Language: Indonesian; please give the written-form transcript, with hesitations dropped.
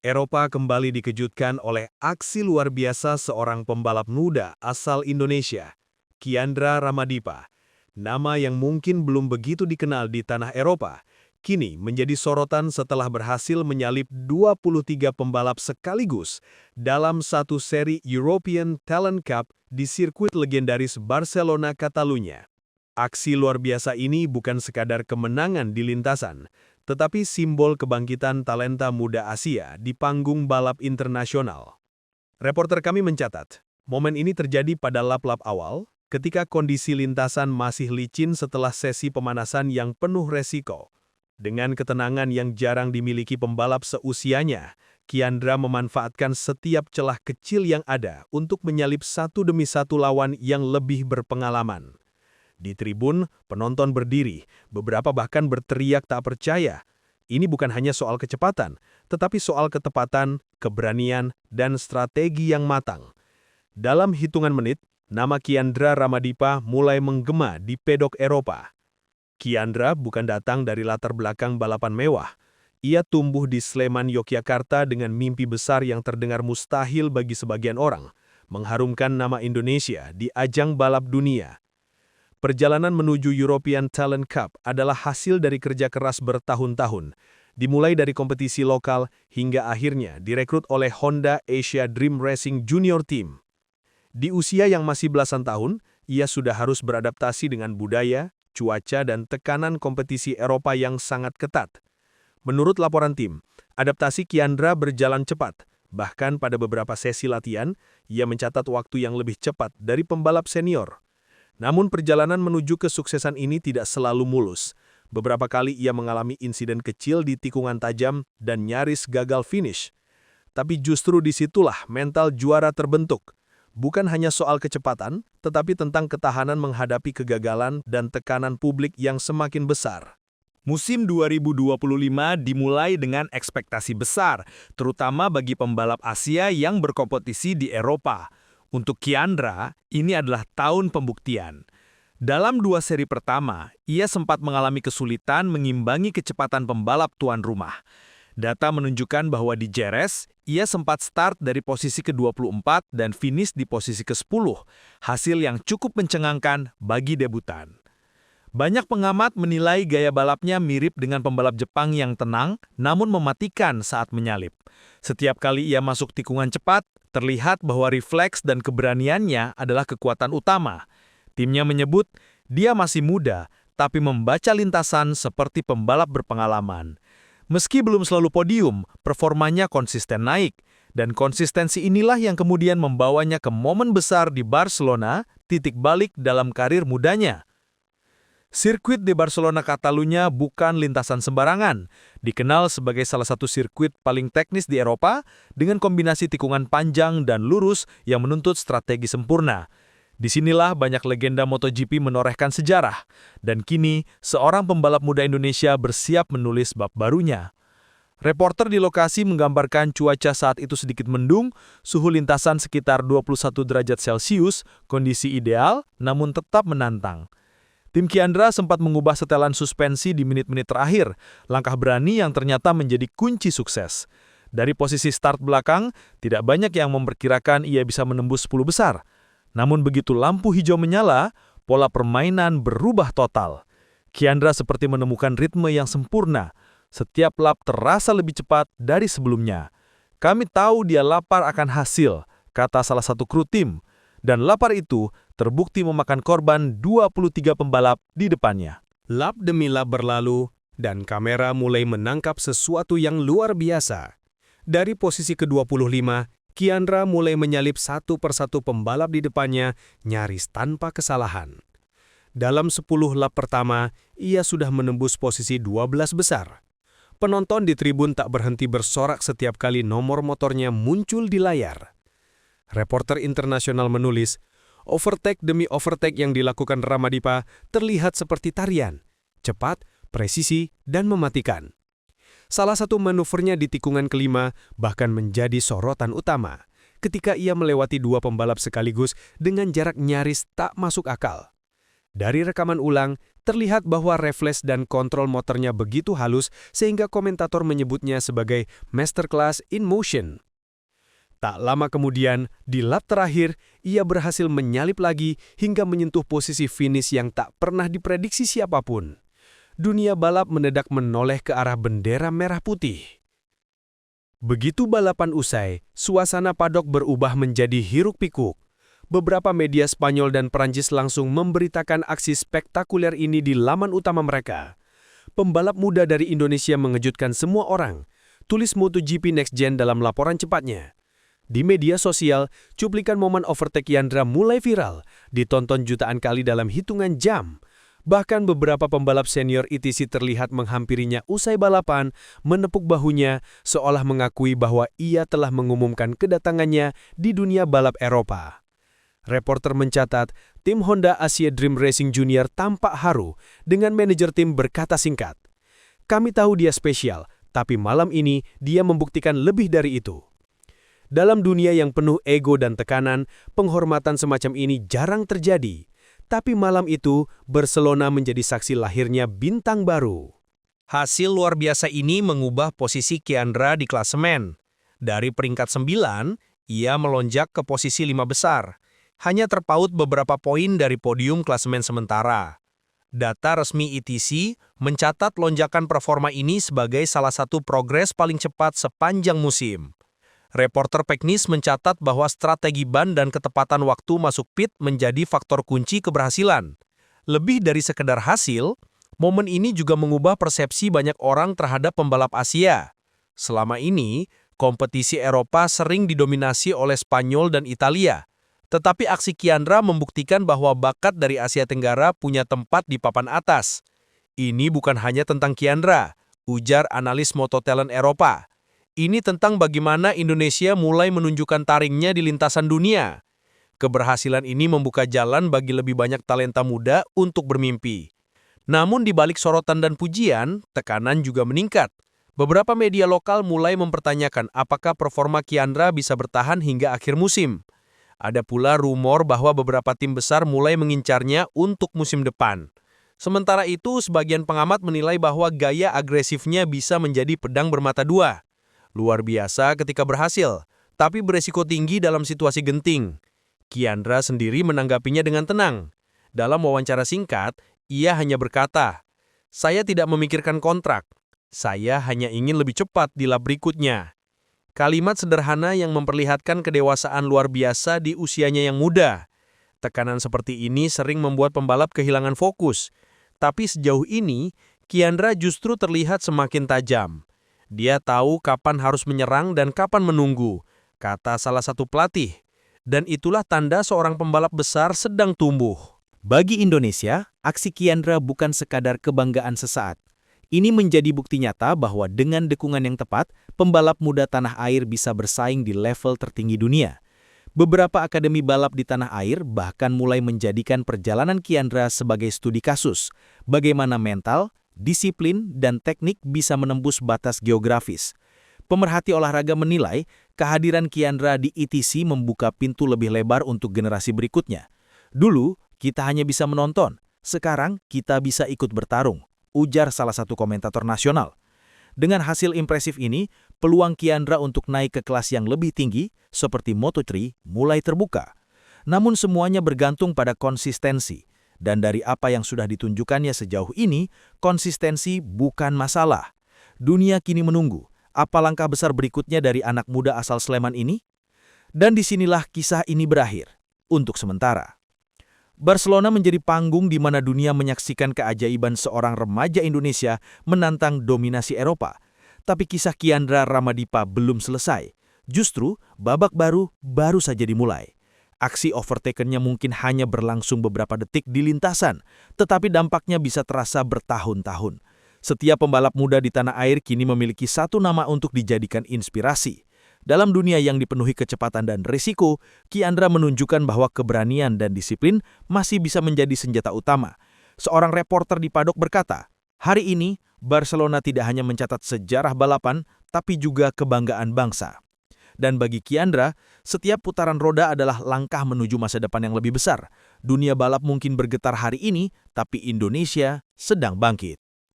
Eropa kembali dikejutkan oleh aksi luar biasa seorang pembalap muda asal Indonesia, Kiandra Ramadipa. Nama yang mungkin belum begitu dikenal di tanah Eropa, kini menjadi sorotan setelah berhasil menyalip 23 pembalap sekaligus dalam satu seri European Talent Cup di sirkuit legendaris Barcelona, Catalunya. Aksi luar biasa ini bukan sekadar kemenangan di lintasan, tetapi simbol kebangkitan talenta muda Asia di panggung balap internasional. Reporter kami mencatat, momen ini terjadi pada lap-lap awal, ketika kondisi lintasan masih licin setelah sesi pemanasan yang penuh resiko. Dengan ketenangan yang jarang dimiliki pembalap seusianya, Kiandra memanfaatkan setiap celah kecil yang ada untuk menyalip satu demi satu lawan yang lebih berpengalaman. Di tribun, penonton berdiri, beberapa bahkan berteriak tak percaya. Ini bukan hanya soal kecepatan, tetapi soal ketepatan, keberanian, dan strategi yang matang. Dalam hitungan menit, nama Kiandra Ramadipa mulai menggema di pedok Eropa. Kiandra bukan datang dari latar belakang balapan mewah. Ia tumbuh di Sleman, Yogyakarta dengan mimpi besar yang terdengar mustahil bagi sebagian orang, mengharumkan nama Indonesia di ajang balap dunia. Perjalanan menuju European Talent Cup adalah hasil dari kerja keras bertahun-tahun, dimulai dari kompetisi lokal hingga akhirnya direkrut oleh Honda Asia Dream Racing Junior Team. Di usia yang masih belasan tahun, ia sudah harus beradaptasi dengan budaya, cuaca, dan tekanan kompetisi Eropa yang sangat ketat. Menurut laporan tim, adaptasi Kiandra berjalan cepat, bahkan pada beberapa sesi latihan, ia mencatat waktu yang lebih cepat dari pembalap senior. Namun perjalanan menuju kesuksesan ini tidak selalu mulus. Beberapa kali ia mengalami insiden kecil di tikungan tajam dan nyaris gagal finish. Tapi justru disitulah mental juara terbentuk. Bukan hanya soal kecepatan, tetapi tentang ketahanan menghadapi kegagalan dan tekanan publik yang semakin besar. Musim 2025 dimulai dengan ekspektasi besar, terutama bagi pembalap Asia yang berkompetisi di Eropa. Untuk Kiandra, ini adalah tahun pembuktian. Dalam dua seri pertama, ia sempat mengalami kesulitan mengimbangi kecepatan pembalap tuan rumah. Data menunjukkan bahwa di Jerez, ia sempat start dari posisi ke-24 dan finish di posisi ke-10, hasil yang cukup mencengangkan bagi debutan. Banyak pengamat menilai gaya balapnya mirip dengan pembalap Jepang yang tenang, namun mematikan saat menyalip. Setiap kali ia masuk tikungan cepat, terlihat bahwa refleks dan keberaniannya adalah kekuatan utama. Timnya menyebut dia masih muda, tapi membaca lintasan seperti pembalap berpengalaman. Meski belum selalu podium, performanya konsisten naik, dan konsistensi inilah yang kemudian membawanya ke momen besar di Barcelona, titik balik dalam karir mudanya. Sirkuit di Barcelona, Catalunya bukan lintasan sembarangan. Dikenal sebagai salah satu sirkuit paling teknis di Eropa dengan kombinasi tikungan panjang dan lurus yang menuntut strategi sempurna. Disinilah banyak legenda MotoGP menorehkan sejarah. Dan kini, seorang pembalap muda Indonesia bersiap menulis bab barunya. Reporter di lokasi menggambarkan cuaca saat itu sedikit mendung, suhu lintasan sekitar 21 derajat Celcius, kondisi ideal namun tetap menantang. Tim Kiandra sempat mengubah setelan suspensi di menit-menit terakhir, langkah berani yang ternyata menjadi kunci sukses. Dari posisi start belakang, tidak banyak yang memperkirakan ia bisa menembus 10 besar. Namun begitu lampu hijau menyala, pola permainan berubah total. Kiandra seperti menemukan ritme yang sempurna. Setiap lap terasa lebih cepat dari sebelumnya. Kami tahu dia lapar akan hasil, kata salah satu kru tim. Dan lapar itu terbukti memakan korban 23 pembalap di depannya. Lap demi lap berlalu, dan kamera mulai menangkap sesuatu yang luar biasa. Dari posisi ke-25, Kiandra mulai menyalip satu persatu pembalap di depannya nyaris tanpa kesalahan. Dalam 10 lap pertama, ia sudah menembus posisi 12 besar. Penonton di tribun tak berhenti bersorak setiap kali nomor motornya muncul di layar. Reporter internasional menulis, overtake demi overtake yang dilakukan Ramadipa terlihat seperti tarian, cepat, presisi, dan mematikan. Salah satu manuvernya di tikungan kelima bahkan menjadi sorotan utama, ketika ia melewati dua pembalap sekaligus dengan jarak nyaris tak masuk akal. Dari rekaman ulang, Terlihat bahwa refleks dan kontrol motornya begitu halus sehingga komentator menyebutnya sebagai masterclass in motion. Tak lama kemudian, di lap terakhir, ia berhasil menyalip lagi hingga menyentuh posisi finish yang tak pernah diprediksi siapapun. Dunia balap mendadak menoleh ke arah bendera merah putih. Begitu balapan usai, suasana padok berubah menjadi hiruk-pikuk. Beberapa media Spanyol dan Prancis langsung memberitakan aksi spektakuler ini di laman utama mereka. Pembalap muda dari Indonesia mengejutkan semua orang, tulis MotoGP Next Gen dalam laporan cepatnya. Di media sosial, cuplikan momen overtake Kiandra mulai viral, ditonton jutaan kali dalam hitungan jam. Bahkan beberapa pembalap senior ITC terlihat menghampirinya usai balapan, menepuk bahunya, seolah mengakui bahwa ia telah mengumumkan kedatangannya di dunia balap Eropa. Reporter mencatat, tim Honda Asia Dream Racing Junior tampak haru dengan manajer tim berkata singkat, "Kami tahu dia spesial, tapi malam ini dia membuktikan lebih dari itu." Dalam dunia yang penuh ego dan tekanan, penghormatan semacam ini jarang terjadi. Tapi malam itu, Barcelona menjadi saksi lahirnya bintang baru. Hasil luar biasa ini mengubah posisi Kiandra di klasemen. Dari peringkat 9, ia melonjak ke posisi 5 besar. Hanya terpaut beberapa poin dari podium klasemen sementara. Data resmi ITC mencatat lonjakan performa ini sebagai salah satu progres paling cepat sepanjang musim. Reporter Peknis mencatat bahwa strategi ban dan ketepatan waktu masuk pit menjadi faktor kunci keberhasilan. Lebih dari sekedar hasil, momen ini juga mengubah persepsi banyak orang terhadap pembalap Asia. Selama ini, kompetisi Eropa sering didominasi oleh Spanyol dan Italia. Tetapi aksi Kiandra membuktikan bahwa bakat dari Asia Tenggara punya tempat di papan atas. Ini bukan hanya tentang Kiandra, ujar analis Mototalent Eropa. Ini tentang bagaimana Indonesia mulai menunjukkan taringnya di lintasan dunia. Keberhasilan ini membuka jalan bagi lebih banyak talenta muda untuk bermimpi. Namun di balik sorotan dan pujian, tekanan juga meningkat. Beberapa media lokal mulai mempertanyakan apakah performa Kiandra bisa bertahan hingga akhir musim. Ada pula rumor bahwa beberapa tim besar mulai mengincarnya untuk musim depan. Sementara itu, sebagian pengamat menilai bahwa gaya agresifnya bisa menjadi pedang bermata dua. Luar biasa ketika berhasil, tapi beresiko tinggi dalam situasi genting. Kiandra sendiri menanggapinya dengan tenang. Dalam wawancara singkat, ia hanya berkata, "Saya tidak memikirkan kontrak. Saya hanya ingin lebih cepat di lap berikutnya." Kalimat sederhana yang memperlihatkan kedewasaan luar biasa di usianya yang muda. Tekanan seperti ini sering membuat pembalap kehilangan fokus. Tapi sejauh ini, Kiandra justru terlihat semakin tajam. Dia tahu kapan harus menyerang dan kapan menunggu, kata salah satu pelatih. Dan itulah tanda seorang pembalap besar sedang tumbuh. Bagi Indonesia, aksi Kiandra bukan sekadar kebanggaan sesaat. Ini menjadi bukti nyata bahwa dengan dukungan yang tepat, pembalap muda tanah air bisa bersaing di level tertinggi dunia. Beberapa akademi balap di tanah air bahkan mulai menjadikan perjalanan Kiandra sebagai studi kasus, bagaimana mental, disiplin, dan teknik bisa menembus batas geografis. Pemerhati olahraga menilai kehadiran Kiandra di ITC membuka pintu lebih lebar untuk generasi berikutnya. Dulu, kita hanya bisa menonton, sekarang kita bisa ikut bertarung, ujar salah satu komentator nasional. Dengan hasil impresif ini, peluang Kiandra untuk naik ke kelas yang lebih tinggi, seperti Moto3, mulai terbuka. Namun semuanya bergantung pada konsistensi. Dan dari apa yang sudah ditunjukkannya sejauh ini, konsistensi bukan masalah. Dunia kini menunggu, apa langkah besar berikutnya dari anak muda asal Sleman ini? Dan disinilah kisah ini berakhir, untuk sementara. Barcelona menjadi panggung di mana dunia menyaksikan keajaiban seorang remaja Indonesia menantang dominasi Eropa. Tapi kisah Kiandra Ramadipa belum selesai. Justru, babak baru saja dimulai. Aksi overtaken-nya mungkin hanya berlangsung beberapa detik di lintasan, tetapi dampaknya bisa terasa bertahun-tahun. Setiap pembalap muda di tanah air kini memiliki satu nama untuk dijadikan inspirasi. Dalam dunia yang dipenuhi kecepatan dan risiko, Kiandra menunjukkan bahwa keberanian dan disiplin masih bisa menjadi senjata utama. Seorang reporter di padok berkata, "Hari ini, Barcelona tidak hanya mencatat sejarah balapan, tapi juga kebanggaan bangsa." Dan bagi Kiandra, setiap putaran roda adalah langkah menuju masa depan yang lebih besar. Dunia balap mungkin bergetar hari ini, tapi Indonesia sedang bangkit.